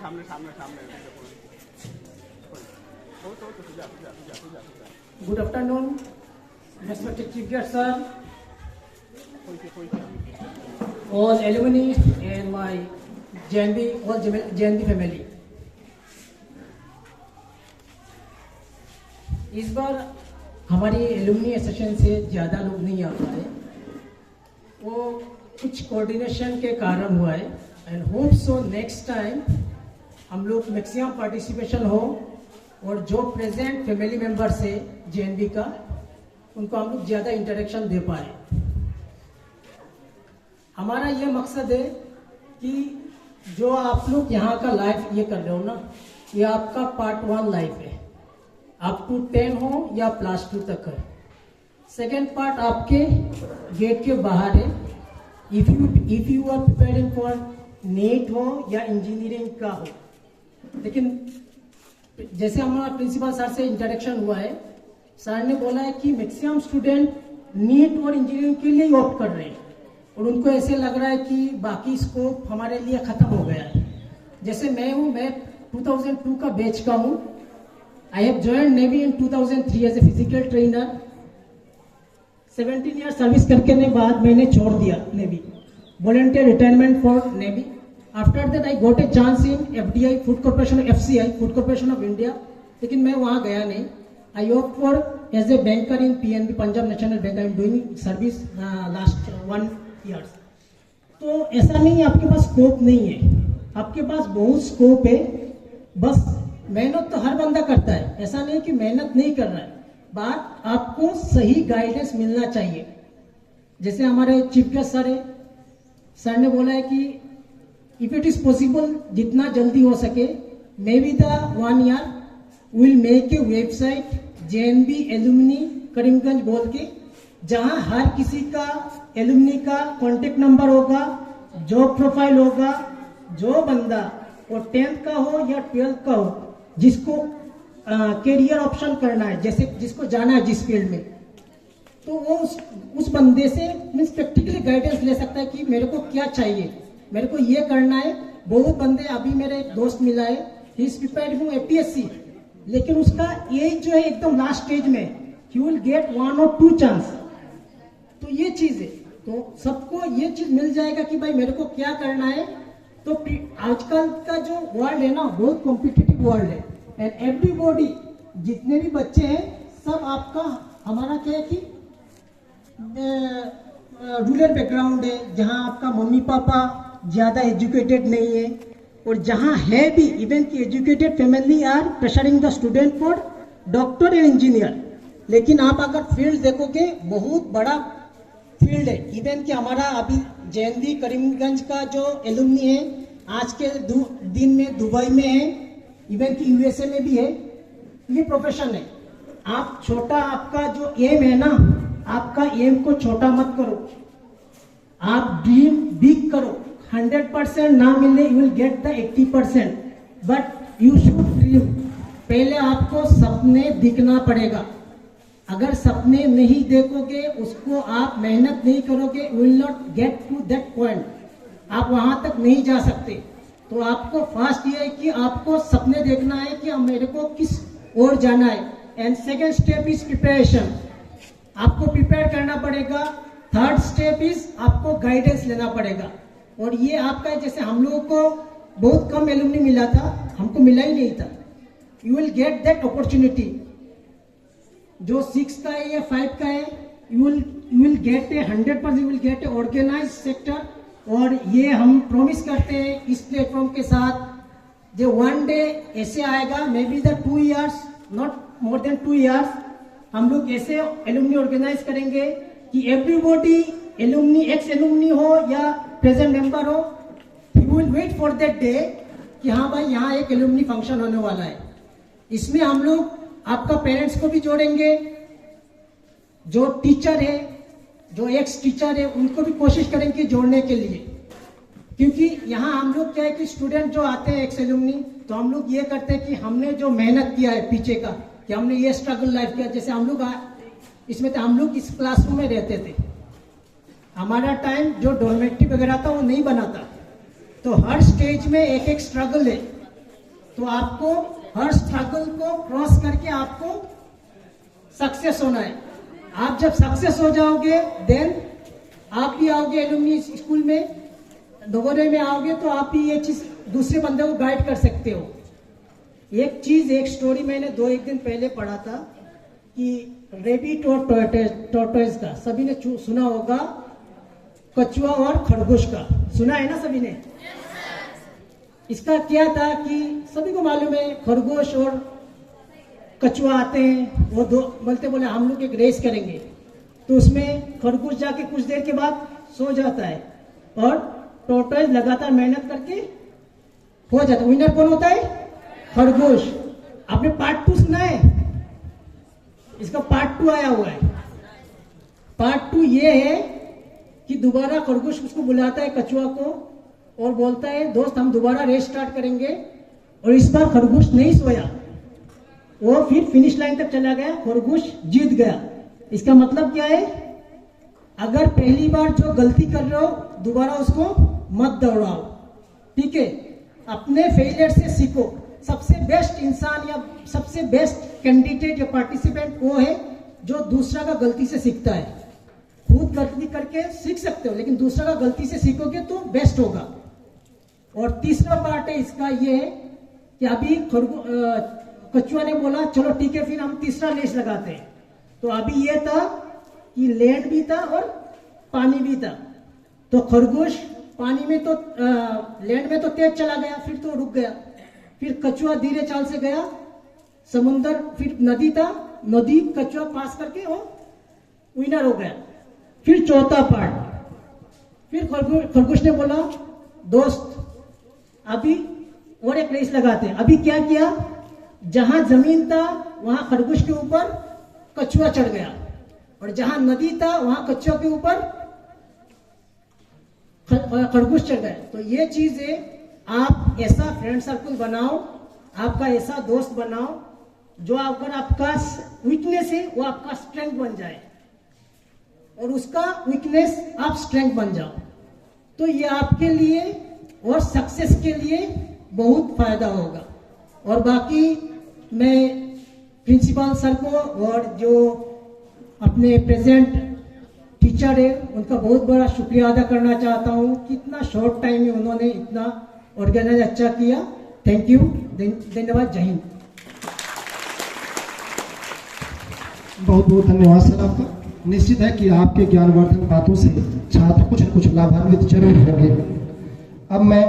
সামনে সামনে সামনে সোজা সোজা সোজা সোজা সোজা Good afternoon, respected Chief Guest Sir, all alumni and my JNB, all JNB family. इस बार हमारी एलुमनी एसोसिएशन से ज़्यादा लोग नहीं आ पाए, वो कुछ कोऑर्डिनेशन के कारण हुआ है and hope so next time हम लोग मैक्सिमम पार्टिसिपेशन हो और जो प्रेजेंट फैमिली मेंबर्स है जेएनबी का उनको हम लोग ज़्यादा इंटरेक्शन दे पाए। हमारा ये मकसद है कि जो आप लोग यहाँ का लाइफ ये कर रहे हो ना, ये आपका पार्ट 1 लाइफ है, अप टू 10 हो या +2 तक है। सेकेंड पार्ट आपके गेट के बाहर है, if you are preparing for NEET हो या इंजीनियरिंग का हो। लेकिन जैसे हमारा प्रिंसिपल सर से इंटरेक्शन हुआ है, सर ने बोला है कि मैक्सिमम स्टूडेंट नीट और इंजीनियरिंग के लिए ऑप्ट कर रहे हैं और उनको ऐसे लग रहा है कि बाकी स्कोप हमारे लिए खत्म हो गया है। जैसे मैं हूँ, मैं 2002 का बैच का हूँ। I have joined Navy in 2003 as a physical trainer. 17 years service करके ने बाद मैंने छोड़ दिया navy, volunteer retirement for Navy. After that I got a chance in FDI, Food Corporation of FCI, Food Corporation of India. लेकिन मैं वहाँ गया नहीं। I opt for as a banker in PNB, Punjab National Bank. I am doing service last 1 years. तो ऐसा नहीं है आपके पास स्कोप नहीं है, आपके पास बहुत स्कोप है, बस मेहनत तो हर बंदा करता है, ऐसा नहीं कि मेहनत नहीं कर रहा है। बात आपको सही गाइडेंस मिलना चाहिए। जैसे हमारे चीफ गेस्ट सर है, सर ने बोला है कि इफ इट इज पॉसिबल जितना जल्दी हो सके, maybe the 1 year will make a website JNB alumni Karimganj बोल के, जहां हर किसी का एलुमनी का कॉन्टेक्ट नंबर होगा, जॉब प्रोफाइल होगा, जो बंदा वो 10th का हो या 12th का हो, जिसको कैरियर ऑप्शन करना है, जैसे जिसको जाना है जिस फील्ड में, तो वो उस बंदे से मीन्स प्रैक्टिकली गाइडेंस ले सकता है कि मेरे को क्या चाहिए, मेरे को ये करना है। बहुत बंदे, अभी मेरे एक दोस्त मिला है, he is prepared for APSC, लेकिन उसका एज जो है एकदम लास्ट स्टेज में, he will get 1 or 2 chance. तो ये चीज है, तो सबको ये चीज मिल जाएगा कि भाई मेरे को क्या करना है। तो आजकल का जो वर्ल्ड है ना, बहुत कॉम्पिटिटिव वर्ल्ड है एंड एवरीबॉडी, जितने भी बच्चे हैं सब आपका, हमारा क्या है कि रूरल बैकग्राउंड है, जहां आपका मम्मी पापा ज्यादा एजुकेटेड नहीं है, और जहां है भी इवन की educated family are pressuring the student for doctor and engineer. लेकिन आप अगर फील्ड देखोगे, बहुत बड़ा फील्ड है। इवन कि हमारा अभी जेएनबी करीमगंज का जो एलुमनी है, आज के दिन में दुबई में है, इवन कि USA में भी है। ये प्रोफेशन है। आप छोटा, आपका जो एम है ना, आपका एम को छोटा मत करो, आप ड्रीम बिग करो। 100% ना मिले, you will get the 80%, but you should dream. पहले आपको सपने दिखना पड़ेगा। अगर सपने नहीं देखोगे, उसको आप मेहनत नहीं करोगे, will not get to that point, आप वहां तक नहीं जा सकते। तो आपको फर्स्ट ये है कि आपको सपने देखना है कि मेरे को किस ओर जाना है, and second step is preparation, आपको प्रिपेयर करना पड़ेगा। थर्ड स्टेप इज आपको गाइडेंस लेना पड़ेगा। और ये आपका, जैसे हम लोगों को बहुत कम एलुमनी मिला था, हमको मिला ही नहीं था। You will get that opportunity. जो 6 का है या 5 का है, you will get a 100%, you will get a organize sector. और ये हम प्रॉमिस करते हैं इस प्लेटफॉर्म के साथ, जो 1 डे ऐसे आएगा, may be the 2 years, not more than 2 years, हम लोग ऐसे एलुमनी ऑर्गेनाइज करेंगे कि एवरीबॉडी, एलुमनी, एक्स एलुमनी हो या प्रेजेंट मेंबर हो, he will wait for that day कि हाँ भाई यहाँ एक एलुमनी फंक्शन होने वाला है। इसमें हम लोग आपका पेरेंट्स को भी जोड़ेंगे, जो टीचर है, जो एक्स टीचर है, उनको भी कोशिश करेंगे जोड़ने के लिए। क्योंकि यहाँ हम लोग क्या है कि स्टूडेंट जो आते हैं एक्स एलुमनी, तो हम लोग ये करते हैं कि हमने जो मेहनत किया है पीछे का, कि हमने ये स्ट्रगल लाइफ किया। जैसे हम लोग इसमें तो हम लोग इस क्लासरूम में रहते थे, हमारा टाइम जो डॉर्मेट्री वगैरह था वो नहीं बना था, तो हर स्टेज में एक एक स्ट्रगल है। तो आपको हर स्ट्रगल को क्रॉस करके आपको सक्सेस होना है। आप जब सक्सेस हो जाओगे देन आप भी आओगे एलुमनी स्कूल में, नवोदय में आओगे तो आप भी ये चीज दूसरे बंदे को गाइड कर सकते हो। एक स्टोरी मैंने एक दिन पहले पढ़ा था कि रेबिट और टॉर्टोइज का, सभी ने सुना होगा, कछुआ और खरगोश का सुना है ना सभी ने? इसका क्या था कि सभी को मालूम है खरगोश और कछुआ आते हैं, वो दो बोले हम लोग एक रेस करेंगे, तो उसमें खरगोश जाके कुछ देर के बाद सो जाता है और टॉर्टोइज लगातार मेहनत करके हो जाता है। विनर कौन होता है? खरगोश। आपने पार्ट 2 सुना है? इसका पार्ट 2 आया हुआ है। पार्ट 2 ये है कि दोबारा खरगोश उसको बुलाता है कछुआ को और बोलता है दोस्त हम दोबारा रेस स्टार्ट करेंगे, और इस बार खरगोश नहीं सोया, वो फिर फिनिश लाइन तक चला गया, खरगोश जीत गया। इसका मतलब क्या है? अगर पहली बार जो गलती कर रहे हो दोबारा उसको मत दोहराओ, ठीक है? अपने फेलियर से सीखो। सबसे बेस्ट इंसान या सबसे बेस्ट कैंडिडेट या पार्टिसिपेंट वो है जो दूसरा का गलती से सीखता है। खुद गलती करके सीख सकते हो, लेकिन दूसरा का गलती से सीखोगे तो बेस्ट होगा। और तीसरा पार्ट है इसका ये है कि अभी कछुआ ने बोला चलो ठीक है फिर हम तीसरा रेस लगाते हैं। तो अभी ये था कि लैंड भी था और पानी भी था, तो खरगोश पानी में तो लैंड में तो तेज चला गया, फिर तो रुक गया। फिर कछुआ धीरे चाल से गया समुंदर, फिर नदी था, नदी कछुआ पास करके वो विनर हो गया। फिर चौथा पार्ट, फिर खरगोश ने बोला दोस्त अभी और एक रेस लगाते हैं। अभी क्या किया, जहां जमीन था वहां खरगोश के ऊपर कछुआ चढ़ गया, और जहां नदी था वहां कछुआ के ऊपर खरगोश चढ़ गया। तो ये चीज है, आप ऐसा फ्रेंड सर्कल बनाओ, आपका ऐसा दोस्त बनाओ जो अगर आपका वीकनेस है वो आपका स्ट्रेंथ बन जाए, और उसका वीकनेस आप स्ट्रेंथ बन जाओ। तो ये आपके लिए और सक्सेस के लिए बहुत फायदा होगा। और बाकी मैं प्रिंसिपल सर को और जो अपने प्रेजेंट टीचर है उनका बहुत बड़ा शुक्रिया अदा करना चाहता हूँ। कितना शॉर्ट टाइम में उन्होंने इतना ऑर्गेनाइज अच्छा किया। थैंक यू, धन्यवाद, जय हिंद। बहुत बहुत धन्यवाद सर आपका। निश्चित है कि आपके ज्ञानवर्धक बातों से छात्र कुछ न कुछ लाभान्वित जरूर होंगे। अब मैं